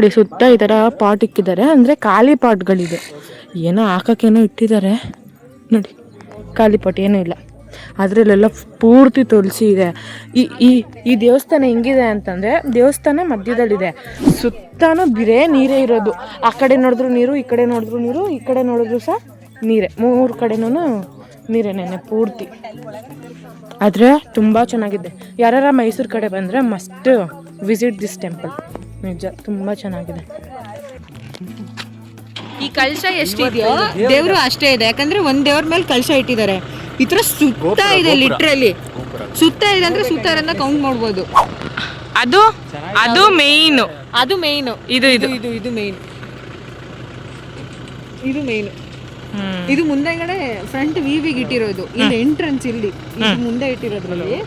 ನೋಡಿ ಸುತ್ತ ಈ ಥರ ಪಾಟ್ ಇಕ್ಕಿದ್ದಾರೆ, ಅಂದರೆ ಖಾಲಿ ಪಾಟ್ಗಳಿದೆ, ಏನೋ ಹಾಕೋಕ್ಕೇನೋ ಇಟ್ಟಿದ್ದಾರೆ ನೋಡಿ. ಖಾಲಿ ಪಾಟ್ ಏನೂ ಇಲ್ಲ, ಅದರಲ್ಲೆಲ್ಲ ಪೂರ್ತಿ ತುಳಸಿ ಇದೆ. ಈ ದೇವಸ್ಥಾನ ಹೆಂಗಿದೆ ಅಂತಂದರೆ, ದೇವಸ್ಥಾನ ಮಧ್ಯದಲ್ಲಿದೆ, ಸುತ್ತನೂ ಬಿರೇ ನೀರೇ ಇರೋದು. ಆ ಕಡೆ ನೋಡಿದ್ರು ನೀರು, ಈ ಕಡೆ ನೋಡಿದ್ರು ನೀರು, ಈ ಕಡೆ ನೋಡಿದ್ರು ಸಹ ನೀರೇ, ಮೂರು ಕಡೆನೂ ನೀರೇನೇನೆ ಪೂರ್ತಿ. ಆದರೆ ತುಂಬ ಚೆನ್ನಾಗಿದೆ. ಯಾರ್ಯಾರ ಮೈಸೂರು ಕಡೆ ಬಂದರೆ ಮಸ್ಟ್ ವಿಸಿಟ್ ದಿಸ್ ಟೆಂಪಲ್. ನಿಜ ತುಂಬ ಚೆನ್ನಾಗಿದೆ. ಈ ಕಳಶ ಎಷ್ಟಿದೆಯೋ ದೇವರು ಅಷ್ಟೇ ಇದೆ, ಯಾಕಂದ್ರೆ ಒಂದ್ ದೇವ್ರ ಮೇಲೆ ಕಳಶ ಇಟ್ಟಿದ್ದಾರೆ. ಈ ತರ ಸುತ್ತ ಇದೆ, ಲಿಟ್ರಲಿ ಸುತ್ತ ಇದೆ ಅಂದ್ರೆ ಸುತ್ತರನ್ನ ಕೌಂಟ್ ಮಾಡ್ಬೋದು. ಅದು ಮೇಯ್ನು, ಅದು ಮೇಯ್ನು. ಇದು ಮೇಯ್ನು. ಇದು ಮುಂದೆಗಡೆ ಫ್ರಂಟ್ ವಿವಿಗೆ ಇಟ್ಟಿರೋದು, ಇಲ್ಲಿ ಎಂಟ್ರೆನ್ಸ್ ಇಲ್ಲಿ ಮುಂದೆ ಇಟ್ಟಿರೋದ್ರಲ್ಲಿ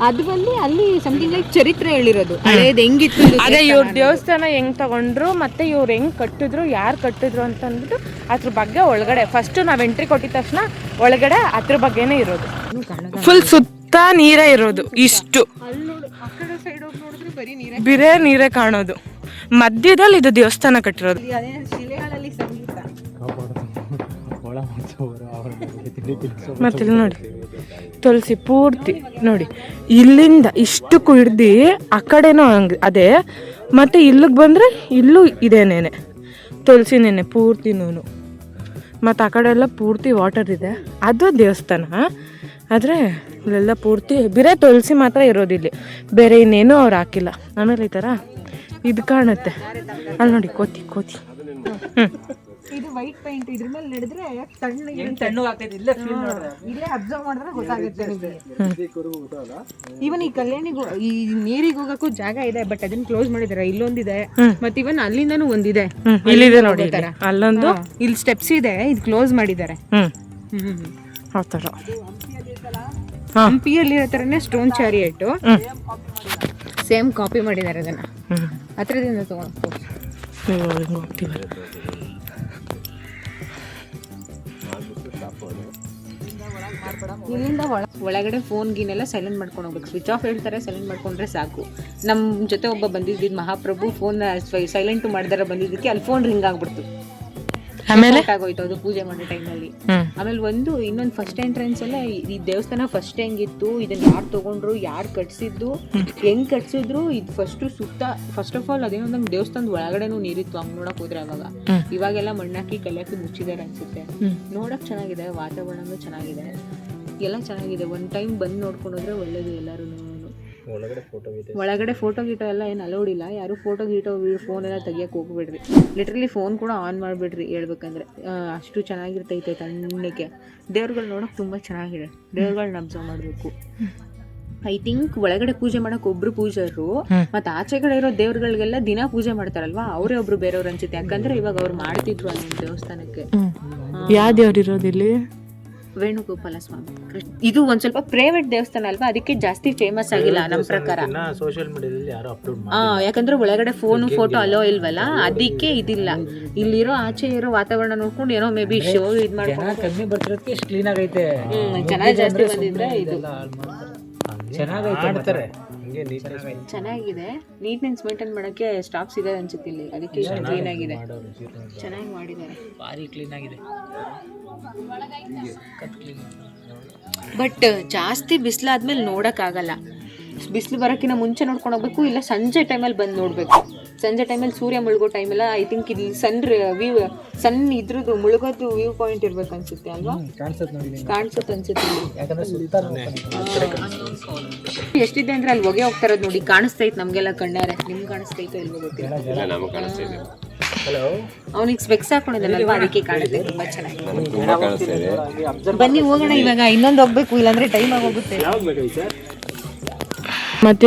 ಅದು ಬಂದು ಅಲ್ಲಿ ಸಮಥಿಂಗ್ ಲೈಕ್ ಚರಿತ್ರೆ ಹೇಳಿರೋದು, ಹಳೇದು ಹೆಂಗಿತ್ತು. ಅದೇ ಇವ್ರ ದೇವಸ್ಥಾನ ಹೆಂಗ್ ತಗೊಂಡ್ರು, ಮತ್ತೆ ಇವ್ರು ಹೆಂಗ್ ಕಟ್ಟಿದ್ರು, ಯಾರು ಕಟ್ಟಿದ್ರು ಅಂತ ಅಂದ್ಬಿಟ್ಟು ಅದ್ರ ಬಗ್ಗೆ ಒಳಗಡೆ ಫಸ್ಟ್ ನಾವ್ ಎಂಟ್ರಿ ಕೊಟ್ಟಿದ ತಕ್ಷಣ ಒಳಗಡೆ ಅದ್ರ ಬಗ್ಗೆನೇ ಇರೋದು. ಫುಲ್ ಸುತ್ತ ನೀರೇ ಇರೋದು, ಇಷ್ಟು ಬಿರೇ ನೀರೇ ಕಾಣೋದು. ಮಧ್ಯದಲ್ಲಿ ಇದು ದೇವಸ್ಥಾನ ಕಟ್ಟಿರೋದು. ಮತ್ತೆ ನೋಡಿ ತುಳಸಿ ಪೂರ್ತಿ ನೋಡಿ, ಇಲ್ಲಿಂದ ಇಷ್ಟು ಕುಡ್ದು ಆ ಕಡೆನೂ ಅದೇ, ಮತ್ತೆ ಇಲ್ಲಿಗೆ ಬಂದರೆ ಇಲ್ಲೂ ಇದೇನೇನೆ ತುಳಸಿನೇನೆ ಪೂರ್ತಿನೂ. ಮತ್ತು ಆ ಕಡೆ ಎಲ್ಲ ಪೂರ್ತಿ ವಾಟರ್ ಇದೆ, ಅದು ದೇವಸ್ಥಾನ. ಆದರೆ ಇಲ್ಲೆಲ್ಲ ಪೂರ್ತಿ ಬೇರೆ ತುಳಸಿ ಮಾತ್ರ ಇರೋದಿಲ್ಲಿ, ಬೇರೆ ಇನ್ನೇನು ಅವ್ರು ಹಾಕಿಲ್ಲ. ಆಮೇಲೆ ಈ ಥರ ಇದು ಕಾಣುತ್ತೆ ಅಲ್ಲಿ ನೋಡಿ, ಕೋತಿ. ಇದು ವೈಟ್ ಪೇಂಟ್, ಇದ್ರ ಮೇಲೆ ನಡೆದ್ರೆ ತಣ್ಣಗೆ ಇಲ್ಲೇ ಅಬ್ಸರ್ವ್ ಮಾಡಿದ್ರೆ ಗೊತ್ತಾಗುತ್ತೆ ನಿಮಗೆ. ಇವನ್ ಈ ಕಲ್ಯಾಣಿಗೂ ಈ ನೀರಿಗೆ ಹೋಗಕ್ಕೂ ಜಾಗ ಇದೆ, ಬಟ್ ಅದನ್ನ ಕ್ಲೋಸ್ ಮಾಡಿದಾರೆ. ಇಲ್ಲೊಂದಿದೆ, ಮತ್ತೆ ಇವನ್ ಅಲ್ಲಿಂದನೂ ಒಂದಿದೆ, ಇಲ್ಲಿದೆ ನೋಡಿ, ಅಲ್ಲೊಂದು, ಇಲ್ಲಿ ಸ್ಟೆಪ್ಸ್ ಇದೆ, ಇದು ಕ್ಲೋಸ್ ಮಾಡಿದ್ದಾರೆ. ಹಂಪಿಯಲ್ಲಿ ಇರೋ ಥರನೇ ಸ್ಟೋನ್ ಚಾರಿಯೇಟ್ ಸೇಮ್ ಕಾಪಿ ಮಾಡಿದ್ದಾರೆ. ಅದನ್ನ ಹತ್ರದಿಂದ ತಗೊಂಡು ಇಲ್ಲಿಂದ ಒಳಗಡೆ ಫೋನ್ ಗೀನೆಲ್ಲ ಸೈಲೆಂಟ್ ಮಾಡ್ಕೊಂಡು ಹೋಗ್ಬೇಕು. ಸ್ವಿಚ್ ಆಫ್ ಹೇಳ್ತಾರೆ, ಸೈಲೆಂಟ್ ಮಾಡ್ಕೊಂಡ್ರೆ ಸಾಕು. ನಮ್ಮ ಜೊತೆ ಒಬ್ಬ ಬಂದಿದ್ದ ಮಹಾಪ್ರಭು ಫೋನ್ ಸೈಲೆಂಟ್ ಮಾಡಿದಾರ ಬಂದಿದ್ದಕ್ಕೆ ಅಲ್ಲಿ ಫೋನ್ ರಿಂಗ್ ಆಗ್ಬಿಡ್ತು. ಆಮೇಲೆ ಆಗೋಯ್ತು ಅದು ಪೂಜೆ ಮಾಡೋ ಟೈಮಲ್ಲಿ. ಆಮೇಲೆ ಇನ್ನೊಂದು ಫಸ್ಟ್ ಎಂಟ್ರೆನ್ಸ್ ಎಲ್ಲ ಈ ದೇವಸ್ಥಾನ ಫಸ್ಟ್ ಹೆಂಗಿತ್ತು, ಇದನ್ನ ಯಾರು ತಗೊಂಡ್ರು, ಯಾರು ಕಟ್ಸಿದ್ದು, ಹೆಂಗ್ ಕಟ್ಸಿದ್ರು, ಇದು ಫಸ್ಟ್ ಆಫ್ ಆಲ್ ಅದೇನೋ ನಮ್ಗೆ ದೇವಸ್ಥಾನದ ಒಳಗಡೆನೂ ನೀರಿತ್ತು. ಹಂಗ್ ನೋಡಕ್ ಹೋದ್ರೆ ಇವಾಗೆಲ್ಲ ಮಣ್ಣಾಕಿ ಕಲ್ಯಾಕಿ ಮುಚ್ಚಿದಾರೆ ಅನ್ಸುತ್ತೆ. ನೋಡಕ್ ಚೆನ್ನಾಗಿದೆ, ವಾತಾವರಣನೂ ಚೆನ್ನಾಗಿದೆ, ಎಲ್ಲ ಚೆನ್ನಾಗಿದೆ. ಒಂದ್ ಟೈಮ್ ಬಂದು ನೋಡ್ಕೊಂಡೋದ್ರೆ ಒಳ್ಳೇದು. ಎಲ್ಲರೂ ಒಳಗಡೆ ಫೋಟೋ ಗೀಟೋ ಎಲ್ಲ ಏನು ಅಲೌಡ್ ಇಲ್ಲ. ಯಾರು ಫೋಟೋ ಗೀಟೋ ಫೋನ್ ಎಲ್ಲ ತೆಗಿಯಕ್ಕೆ ಹೋಗ್ಬಿಡ್ರಿ. ಲಿಟ್ರಲಿ ಫೋನ್ ಕೂಡ ಆನ್ ಮಾಡಿಬಿಡ್ರಿ ಹೇಳ್ಬೇಕಂದ್ರೆ. ಅಷ್ಟು ಚೆನ್ನಾಗಿರ್ತೈತೆ ತಣ್ಣಕ್ಕೆ. ದೇವ್ರುಗಳು ನೋಡೋಕೆ ತುಂಬ ಚೆನ್ನಾಗಿದೆ. ದೇವ್ರುಗಳನ್ನ ಅಬ್ಸರ್ವ್ ಮಾಡಬೇಕು. ಐ ಥಿಂಕ್ ಒಳಗಡೆ ಪೂಜೆ ಮಾಡಕ್ಕೆ ಒಬ್ರು ಪೂಜಾರರು, ಮತ್ತು ಆಚೆ ಕಡೆ ಇರೋ ದೇವ್ರುಗಳಿಗೆಲ್ಲ ದಿನ ಪೂಜೆ ಮಾಡ್ತಾರಲ್ವಾ, ಅವರೇ ಒಬ್ರು ಬೇರೆಯವ್ರು ಅನ್ಸುತ್ತೆ. ಯಾಕಂದ್ರೆ ಇವಾಗ ಅವ್ರು ಮಾಡ್ತಿದ್ರು ಅಲ್ಲಿ ದೇವಸ್ಥಾನಕ್ಕೆ. ಯಾವ ದೇವ್ರು ಇರೋದು ಇಲ್ಲಿ? ವೇಣುಗೋಪಾಲ ಸ್ವಾಮಿ. ಇದು ಒಂದ್ ಸ್ವಲ್ಪ ಪ್ರೈವೇಟ್ ದೇವಸ್ಥಾನ ಅಲ್ವಾ, ಅದಕ್ಕೆ ಜಾಸ್ತಿ ಫೇಮಸ್ ಆಗಿಲ್ಲ ನಮ್ಮ ಪ್ರಕಾರ. ಯಾಕಂದ್ರೆ ಒಳಗಡೆ ಫೋಟೋ ಅಲೋ ಇಲ್ವಲ್ಲ, ಅದಕ್ಕೆ ಇದಿಲ್ಲ. ಇಲ್ಲಿರೋ ಆಚೆ ಇರೋ ವಾತಾವರಣ ನೋಡ್ಕೊಂಡು ಏನೋ ಮೇ ಬಿ ಶೋ ಇದ್ ಮಾಡ್ಕೊಂಡು ಚೆನ್ನಾಗಿ ಜಾಸ್ತಿ ಬಂದಿದ್ರೆ ಇದು ಚೆನ್ನಾಗಿದೆ. ನೀಟ್ನೆಸ್ ಮೇಂಟೈನ್ ಮಾಡಕ್ಕೆ ಸ್ಟಾಫ್ಸ್ ಇದೆ ಅನ್ಸುತ್ತೆ ಇಲ್ಲಿ, ಅದಕ್ಕೆ ಇಷ್ಟು ಕ್ಲೀನ್ ಆಗಿದೆ. ಚೆನ್ನಾಗಿ ಮಾಡಿದ್ದಾರೆ, ಭಾರಿ ಕ್ಲೀನ್ ಆಗಿದೆ. ಬಟ್ ಜಾಸ್ತಿ ಬಿಸಿಲಾದ್ಮೇಲೆ ನೋಡೋಕ್ಕಾಗಲ್ಲ. ಬಿಸಿಲು ಬರೋಕ್ಕಿಂತ ಮುಂಚೆ ನೋಡ್ಕೊಂಡು ಹೋಗ್ಬೇಕು, ಇಲ್ಲ ಸಂಜೆ ಟೈಮಲ್ಲಿ ಬಂದು ನೋಡಬೇಕು. ಸಂಜೆ ಟೈಮಲ್ಲಿ ಸೂರ್ಯ ಮುಳುಗೋ ಟೈಮೆಲ್ಲ ಐ ಥಿಂಕ್ ಇಲ್ಲಿ ಸನ್ ಇದ್ರದ್ದು ಮುಳುಗೋದು ವ್ಯೂ ಪಾಯಿಂಟ್ ಇರ್ಬೇಕು ಅನ್ಸುತ್ತೆ ಅಲ್ವಾ? ಕಾಣಿಸುತ್ತೆ ಅನ್ಸುತ್ತೆ. ಎಷ್ಟಿದೆ ಅಂದ್ರೆ ಅಲ್ಲಿ ಹೊಗೆ ಹೋಗ್ತಾ ಇರೋದು ನೋಡಿ, ಕಾಣಿಸ್ತೈತೆ ನಮಗೆಲ್ಲ ಕಣ್ಣಾರೆ. ನಿಮ್ಗೆ ಕಾಣಿಸ್ತೈತೆ ಇಲ್ವೋ ಗೊತ್ತಿಲ್ಲ. ಅವನಿಗೆ ಸ್ಪೆಕ್ಸ್ ಹಾಕೊಂಡಿದ್ದಾನಲ್ವಾ, ಅದಕ್ಕೆ ಕಾಣುತ್ತೆ ತುಂಬಾ ಚೆನ್ನಾಗಿ. ಬನ್ನಿ ಹೋಗೋಣ ಇವಾಗ, ಇನ್ನೊಂದು ಹೋಗ್ಬೇಕು, ಇಲ್ಲಾಂದ್ರೆ ಟೈಮ್ ಆಗೋಗುತ್ತೆ. ಮತ್ತೆ